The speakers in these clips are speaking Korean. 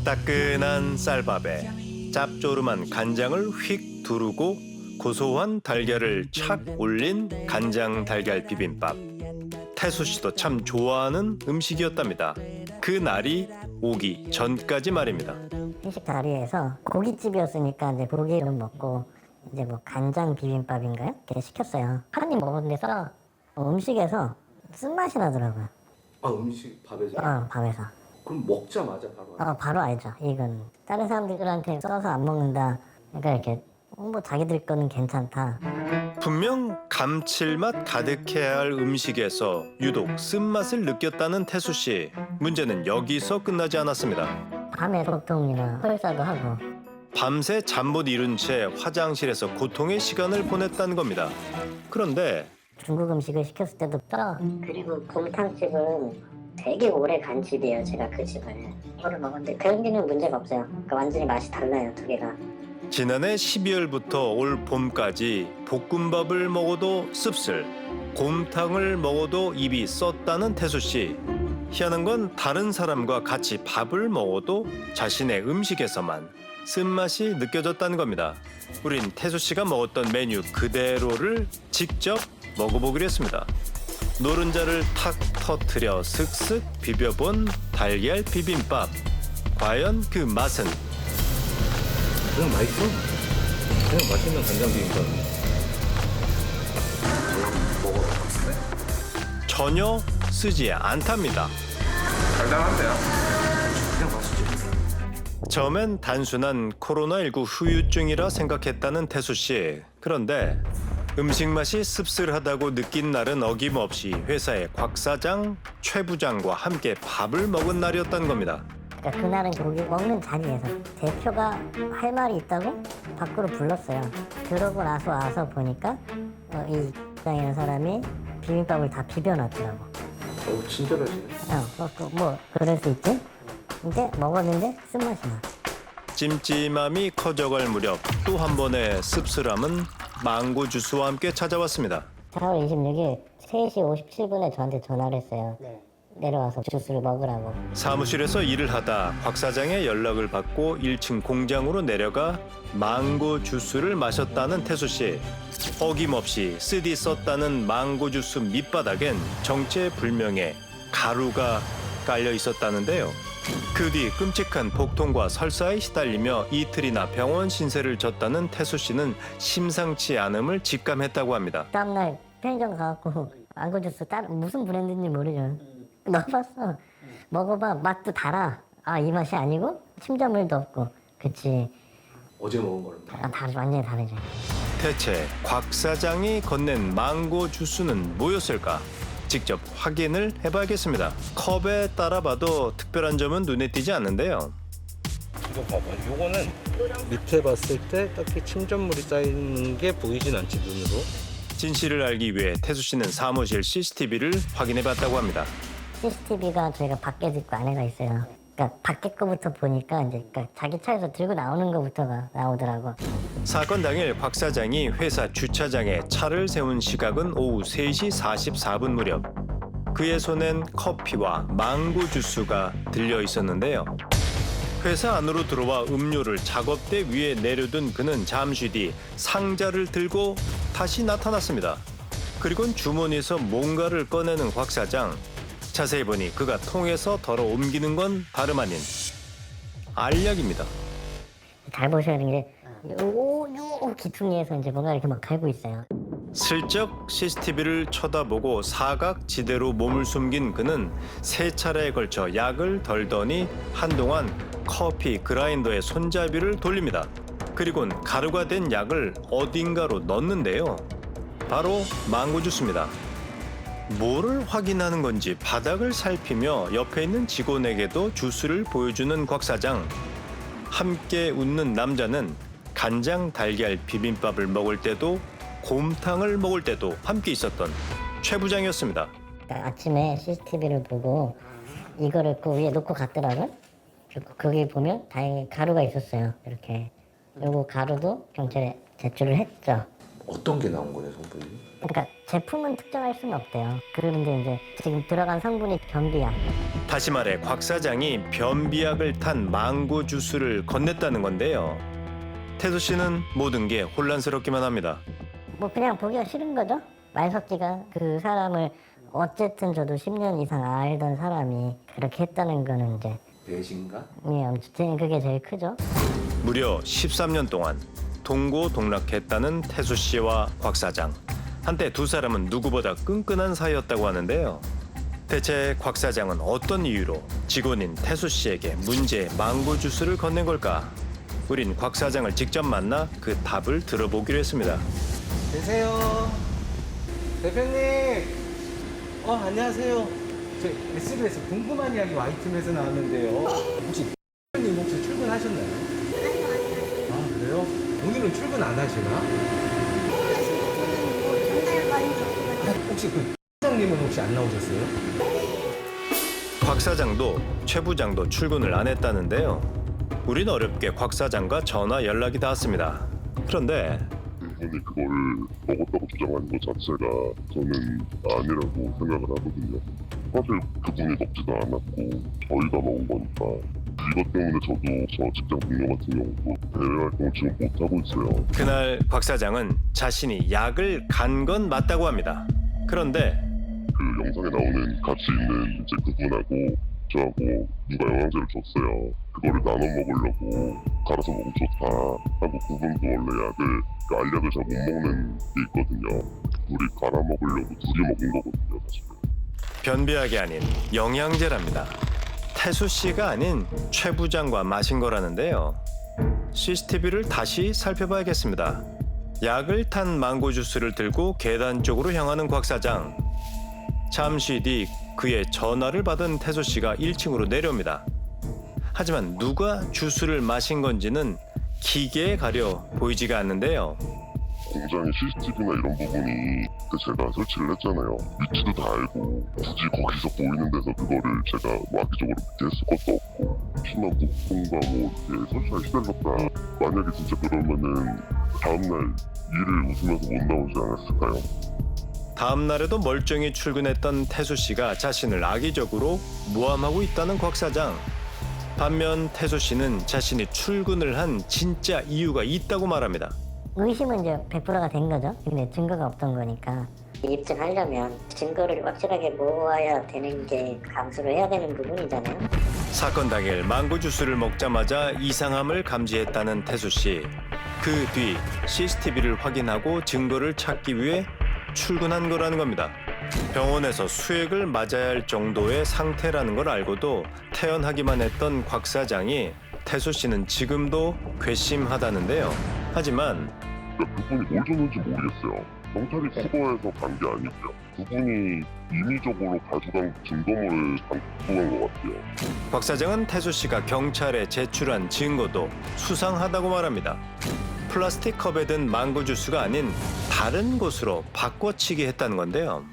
따끈한 쌀밥에 짭조름한 간장을 휙 두르고 고소한 달걀을 착 올린 간장 달걀 비빔밥. 태수 씨도 참 좋아하는 음식이었답니다. 그 날이 오기 전까지 말입니다. 회식 자리에서 고깃집이었으니까 이제 고기를 먹고 이제 뭐 간장 비빔밥인가요? 이렇게 시켰어요. 한 입 먹었는데서 음식에서 쓴맛이 나더라고요. 아, 음식 밥에서? 밥에서. 그럼 먹자마자 바로 바로 알죠. 이건 다른 사람들한테 써서 안 먹는다. 그러니까 이렇게 뭐 자기들 거는 괜찮다. 분명 감칠맛 가득해야 할 음식에서 유독 쓴맛을 느꼈다는 태수 씨. 문제는 여기서 끝나지 않았습니다. 밤에 소통이나 설사도 하고. 밤새 잠 못 이룬 채 화장실에서 고통의 시간을 보냈다는 겁니다. 그런데 중국 음식을 시켰을 때도 또 그리고 곰탕집은 되게 오래 간 집이에요. 제가 그 집을 그거를 먹었는데 그런 문제가 없어요. 그러니까 완전히 맛이 달라요, 두 개가. 지난해 12월부터 올 봄까지 볶음밥을 먹어도 씁쓸, 곰탕을 먹어도 입이 썼다는 태수 씨. 희한한 건 다른 사람과 같이 밥을 먹어도 자신의 음식에서만 쓴맛이 느껴졌다는 겁니다. 우린 태수 씨가 먹었던 메뉴 그대로를 직접 먹어보기로 했습니다. 노른자를 탁 터트려 슥슥 비벼본 달걀 비빔밥. 과연 그 맛은? 그냥 맛있어. 그냥 맛있는 간장 비빔밥. 전혀 쓰지 않답니다. 달달한데요? 그냥 맛있지. 처음엔 단순한 코로나19 후유증이라 생각했다는 태수 씨. 그런데 음식 맛이 씁쓸하다고 느낀 날은 어김없이 회사의 곽 사장, 최 부장과 함께 밥을 먹은 날이었다는 겁니다. 그러니까 그날은 고기 먹는 자리에서 대표가 할 말이 있다고 밖으로 불렀어요. 그러고 나서 와서 보니까 이 부장이라는 사람이 비빔밥을 다 비벼놨더라고. 친절하시네. 뭐 그럴 수 있지? 근데 먹었는데 쓴맛이 나. 찜찜함이 커져갈 무렵 또 한 번의 씁쓸함은 망고 주스와 함께 찾아왔습니다. 4월 26일 3시 57분에 저한테 전화를 했어요. 내려와서 주스를 먹으라고. 사무실에서 일을 하다 곽 사장의 연락을 받고 1층 공장으로 내려가 망고 주스를 마셨다는 태수 씨. 어김없이 쓰디 썼다는 망고 주스 밑바닥엔 정체불명의 가루가 깔려 있었다는데요. 그 뒤 끔찍한 복통과 설사에 시달리며 이틀이나 병원 신세를 졌다는 태수 씨는 심상치 않음을 직감했다고 합니다. 다음날 편의점 가갖고 망고 주스 무슨 브랜드인지 모르죠. 넣어봤어. 먹어봐. 맛도 달아. 이 맛이 아니고 침전물도 없고. 그치. 어제 먹은 거랑 완전히 다르죠. 대체 곽 사장이 건넨 망고 주스는 뭐였을까? 직접 확인을 해봐야겠습니다. 컵에 따라봐도 특별한 점은 눈에 띄지 않는데요. 이거 봐봐. 요거는 밑에 봤을 때 딱히 침전물이 쌓이는 게 보이진 않지, 눈으로. 진실을 알기 위해 태수 씨는 사무실 CCTV를 확인해봤다고 합니다. CCTV가 저희가 밖에 있고 안에가 있어요. 그러니까 밖에 거부터 보니까 이제 그러니까 자기 차에서 들고 나오는 거부터가 나오더라고. 사건 당일 곽 사장이 회사 주차장에 차를 세운 시각은 오후 3시 44분 무렵. 그의 손엔 커피와 망고 주스가 들려 있었는데요. 회사 안으로 들어와 음료를 작업대 위에 내려둔 그는 잠시 뒤 상자를 들고 다시 나타났습니다. 그리고는 주머니에서 뭔가를 꺼내는 곽 사장. 자세히 보니 그가 통에서 덜어 옮기는 건 다름 아닌 알약입니다. 잘 보셔야 되는 게 요 기퉁이에서 이제 뭔가 이렇게 막 갈고 있어요. 슬쩍 CCTV를 쳐다보고 사각지대로 몸을 숨긴 그는 세 차례에 걸쳐 약을 덜더니 한동안 커피 그라인더의 손잡이를 돌립니다. 그리곤 가루가 된 약을 어딘가로 넣는데요. 바로 망고 주스입니다. 뭐를 확인하는 건지 바닥을 살피며 옆에 있는 직원에게도 주스를 보여주는 곽 사장. 함께 웃는 남자는 간장 달걀 비빔밥을 먹을 때도 곰탕을 먹을 때도 함께 있었던 최 부장이었습니다. 그러니까 아침에 CCTV를 보고 이거를 그 위에 놓고 갔더라고요. 거기 보면 다행히 가루가 있었어요. 이렇게. 요거 가루도 경찰에 제출을 했죠. 어떤 게 나온 거예요, 성분이? 그러니까 제품은 특정할 수는 없대요. 그런데 이제 지금 들어간 성분이 변비약. 다시 말해 곽 사장이 변비약을 탄 망고 주스를 건넸다는 건데요. 태수 씨는 모든 게 혼란스럽기만 합니다. 뭐 그냥 보기가 싫은 거죠. 말석기가 그 사람을 어쨌든 저도 10년 이상 알던 사람이 그렇게 했다는 거는 이제 배신가? 엄청 그게 제일 크죠. 무려 13년 동안 동고동락했다는 태수 씨와 곽 사장. 한때 두 사람은 누구보다 끈끈한 사이였다고 하는데요. 대체 곽 사장은 어떤 이유로 직원인 태수 씨에게 문제의 망고 주스를 건넨 걸까? 우린 곽 사장을 직접 만나 그 답을 들어보기로 했습니다. 계세요. 대표님. 안녕하세요. 저 SBS 궁금한 이야기 Y팀에서 나왔는데요. 혹시 대표님 혹시 출근하셨나요? 아, 그래요? 오늘은 출근 안 하시나? 혹시 그 부장님은 혹시 안 나오셨어요? 곽 사장도 최 부장도 출근을 안 했다는데요. 우린 어렵게 곽 사장과 전화 연락이 닿았습니다. 그런데 그분이 그거를 먹었다고 주장하는 것 자체가 저는 아니라고 생각을 하거든요. 사실 그분이 먹지도 않았고 저희가 먹은 거니까 이것 때문에 저도 저 직장 동료 같은 경우도 대외 활동을 지금 못하고 있어요. 그날 곽 사장은 자신이 약을 간 건 맞다고 합니다. 그런데 그 영상에 나오는 같이 있는 이제 그분하고 저하고 누가 영양제를 줬어요. 그거를 나눠 먹으려고 갈아서 먹으면 좋다 하고 그분도 원래 약을 그 알약을 잘 못 먹는 게 있거든요. 둘이 갈아 먹으려고 둘이 먹은 거거든요, 사실. 변비약이 아닌 영양제랍니다. 태수 씨가 아닌 최 부장과 마신 거라는데요. CCTV를 다시 살펴봐야겠습니다. 약을 탄 망고 주스를 들고 계단 쪽으로 향하는 곽 사장. 잠시 뒤 그의 전화를 받은 태수 씨가 1층으로 내려옵니다. 하지만 누가 주스를 마신 건지는 기계에 가려 보이지가 않는데요. 공장의 CCTV나 이런 부분이 제가 설치를 했잖아요. 위치도 다 알고 굳이 거기서 보이는 데서 그거를 제가 뭐 악의적으로 비했을 것도 없고 심한 부품과 뭐 이렇게 설치가 시달렸다. 만약에 진짜 그러면은 다음날 일을 웃으면서 못 나오지 않았을까요? 다음 날에도 멀쩡히 출근했던 태수 씨가 자신을 악의적으로 모함하고 있다는 곽 사장. 반면 태수 씨는 자신이 출근을 한 진짜 이유가 있다고 말합니다. 의심은 이제 100%가 된 거죠. 근데 증거가 없던 거니까. 입증하려면 증거를 확실하게 모아야 되는 게 감수를 해야 되는 부분이잖아요. 사건 당일 망고 주스를 먹자마자 이상함을 감지했다는 태수 씨. 그 뒤 CCTV를 확인하고 증거를 찾기 위해 출근한 거라는 겁니다. 병원에서 수액을 맞아야 할 정도의 상태라는 걸 알고도 퇴원하기만 했던 곽 사장이 태수 씨는 지금도 괘씸하다는데요. 하지만 그러니까 그분이 뭘 줬는지 모르겠어요. 경찰이 수거해서 간 게 아니고요. 그분이 임의적으로 가져간 증거물을 갖고 간 것 같아요. 곽 사장은 태수 씨가 경찰에 제출한 증거도 수상하다고 말합니다. 플라스틱 컵에 든 망고 주스가 아닌 다른 곳으로 바꿔치기 했다는 건데요.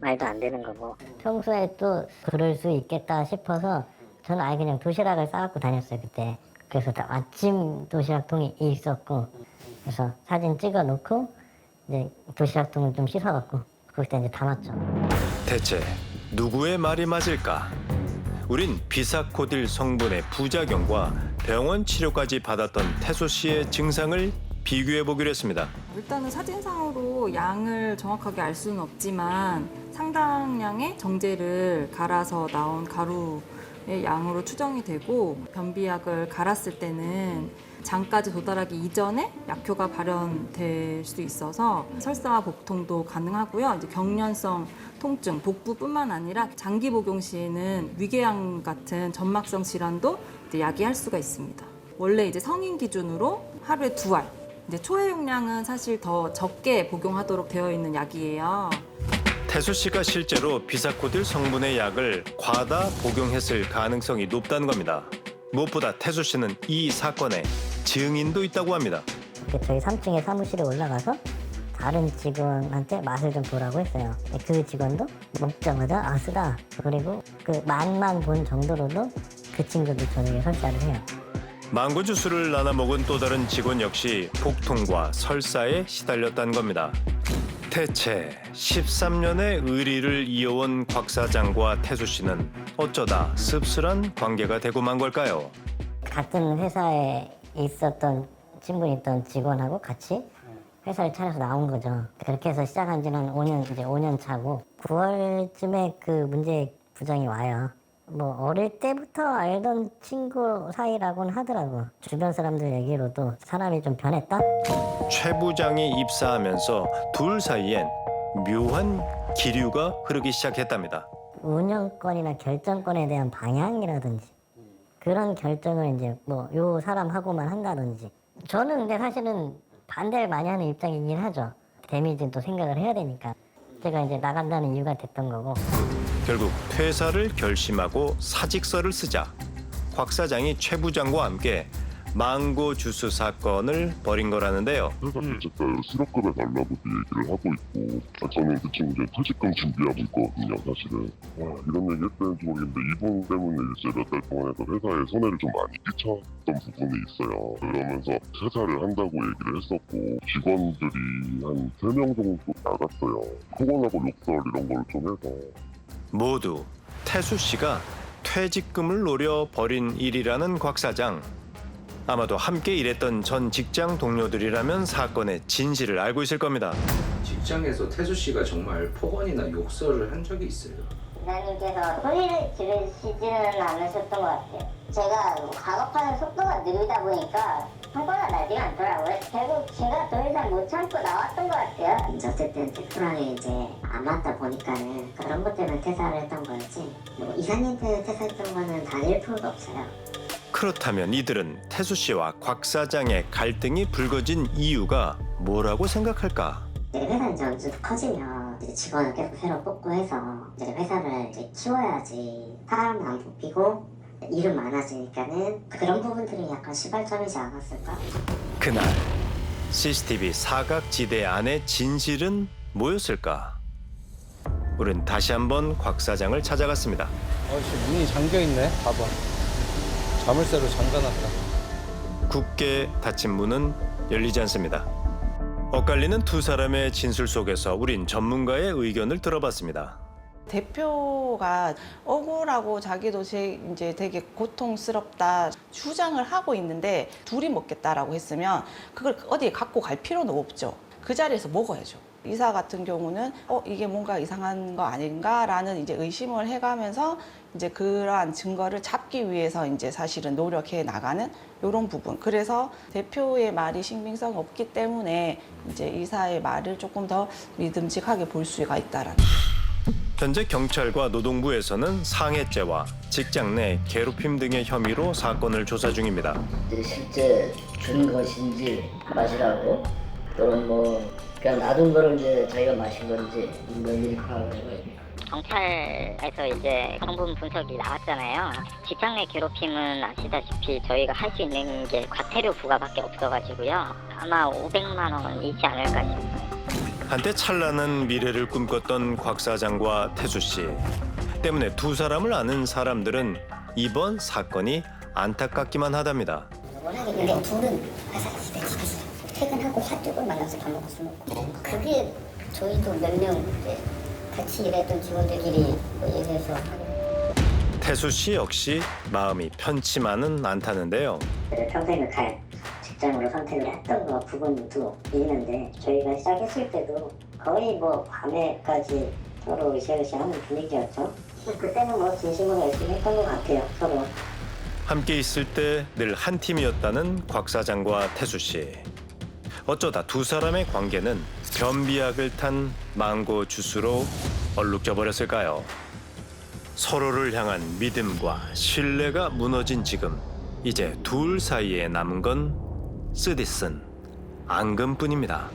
말도 안 되는 거고. 평소에 또 그럴 수 있겠다 싶어서 저는 아예 그냥 도시락을 싸갖고 다녔어요, 그때. 그래서 아침 도시락통이 있었고, 그래서 사진 찍어 놓고 이제 도시락통을 좀 씻어갖고 거기다 이제 담았죠. 대체 누구의 말이 맞을까? 우린 비사코딜 성분의 부작용과 병원 치료까지 받았던 태수 씨의 증상을 비교해 보기로 했습니다. 일단은 사진상으로 양을 정확하게 알 수는 없지만 상당량의 정제를 갈아서 나온 가루의 양으로 추정이 되고, 변비약을 갈았을 때는 장까지 도달하기 이전에 약효가 발현될 수 있어서 설사와 복통도 가능하고요. 이제 경련성 통증, 복부뿐만 아니라 장기 복용 시에는 위궤양 같은 점막성 질환도 이제 야기할 수가 있습니다. 원래 이제 성인 기준으로 하루에 2알, 이제 초회용량은 사실 더 적게 복용하도록 되어 있는 약이에요. 태수 씨가 실제로 비사코딜 성분의 약을 과다 복용했을 가능성이 높다는 겁니다. 무엇보다 태수 씨는 이 사건에 증인도 있다고 합니다. 저희 3층에 사무실에 올라가서 다른 직원한테 맛을 좀 보라고 했어요. 그 직원도 먹자마자 아 쓰다. 그리고 그 맛만 본 정도로도 그 친구도 저에게 설사를 해요. 망고 주스를 나눠 먹은 또 다른 직원 역시 복통과 설사에 시달렸다는 겁니다. 대체 13년의 의리를 이어온 곽 사장과 태수 씨는 어쩌다 씁쓸한 관계가 되고 만 걸까요? 같은 회사에 있었던 친분이 있던 직원하고 같이 회사를 차려서 나온 거죠. 그렇게 해서 시작한 지는 5년 차고 9월쯤에 그 문제 부장이 와요. 뭐 어릴 때부터 알던 친구 사이라고는 하더라고. 주변 사람들 얘기로도 사람이 좀 변했다? 최 부장이 입사하면서 둘 사이엔 묘한 기류가 흐르기 시작했답니다. 운영권이나 결정권에 대한 방향이라든지 그런 결정을 이제 뭐 요 사람하고만 한다든지. 저는 근데 사실은 반대를 많이 하는 입장이긴 하죠. 데미지도 생각을 해야 되니까. 제가 이제 나간다는 이유가 됐던 거고. 결국 퇴사를 결심하고 사직서를 쓰자 곽 사장이 최 부장과 함께 망고 주스 사건을 벌인 거라는데요. 회사 자체가 실업급여 달라고 얘기를 하고 있고 저는 그 친구 이제 퇴직금 준비하고 있거든요. 사실은 이런 얘기 했다는지 모르겠는데 이분 때문에 이제 몇 달 동안 해서 회사에 손해를 좀 많이 끼쳤던 부분이 있어요. 그러면서 퇴사를 한다고 얘기를 했었고 직원들이 한 3명 정도 나갔어요. 폭언하고 욕설 이런 걸 좀 해서 모두 태수 씨가 퇴직금을 노려 벌인 일이라는 곽 사장. 아마도 함께 일했던 전 직장 동료들이라면 사건의 진실을 알고 있을 겁니다. 직장에서 태수 씨가 정말 폭언이나 욕설을 한 적이 있어요. 기사님께서 소리를 지르시지는 않으셨던 것 같아요. 제가 작업하는 속도가 느리다 보니까 성과가 나지가 않더라고요. 결국 제가 더 이상 못 참고 나왔던 것 같아요. 어쨌든 대표랑이 이제 안 맞다 보니까는 그런 것 때문에 퇴사를 했던 거였지. 뭐 이사님한테 퇴사했던 거는 다닐 필요가 없어요. 그렇다면 이들은 태수 씨와 곽 사장의 갈등이 불거진 이유가 뭐라고 생각할까? 이제 회사 이제 어느 정도 커지면 이제 직원을 계속 새로 뽑고 해서 이제 회사를 이제 키워야지 사람 안 뽑히고 일은 많아지니까는 그런 부분들이 약간 시발점이지 않았을까? 그날 CCTV 사각지대 안의 진실은 뭐였을까? 우린 다시 한번 곽 사장을 찾아갔습니다. 지금 문이 잠겨있네. 봐봐. 자물쇠로 잠가놨다. 굳게 닫힌 문은 열리지 않습니다. 엇갈리는 두 사람의 진술 속에서 우린 전문가의 의견을 들어봤습니다. 대표가 억울하고 자기도 이제 되게 고통스럽다 주장을 하고 있는데 둘이 먹겠다라고 했으면 그걸 어디에 갖고 갈 필요는 없죠. 그 자리에서 먹어야죠. 이사 같은 경우는 이게 뭔가 이상한 거 아닌가라는 이제 의심을 해가면서 이제 그러한 증거를 잡기 위해서 이제 사실은 노력해 나가는 이런 부분. 그래서 대표의 말이 신빙성 없기 때문에 이제 이사의 말을 조금 더 믿음직하게 볼 수가 있다라는. 현재 경찰과 노동부에서는 상해죄와 직장 내 괴롭힘 등의 혐의로 사건을 조사 중입니다. 실제 준 것인지 마시라고 또는 뭐 그냥 놔둔 거를 이제 자기가 마신 건지 뭐 일이 파악을 해봐야죠. 경찰에서 이제 성분 분석이 나왔잖아요. 직장 내 괴롭힘은 아시다시피 저희가 할 수 있는 게 과태료 부과밖에 없어가지고요. 아마 500만 원이지 않을까 싶어요. 한때 찬란한 미래를 꿈꿨던 곽 사장과 태수 씨 때문에 두 사람을 아는 사람들은 이번 사건이 안타깝기만 하답니다. 워낙에 근데 둘은 회사 갔을 때 집에서 퇴근하고 핫도그를 만나서 밥 먹고 술 먹고 그게 저희도 몇 명 이제 같이 일했던 직원들끼리 뭐 얘기해서 태수 씨 역시 마음이 편치만은 않다는데요. 평생을 갈 직장으로 선택을 했던 거 부분도 있는데 저희가 시작했을 때도 거의 뭐 밤에까지 서로 으쌰으쌰하는 분위기였죠. 그때는 뭐 진심으로 열심히 했던 것 같아요, 서로. 함께 있을 때 늘 한 팀이었다는 곽 사장과 태수 씨. 어쩌다 두 사람의 관계는 변비약을 탄 망고 주스로 얼룩져 버렸을까요? 서로를 향한 믿음과 신뢰가 무너진 지금 이제 둘 사이에 남은 건 쓰디쓴 앙금뿐입니다.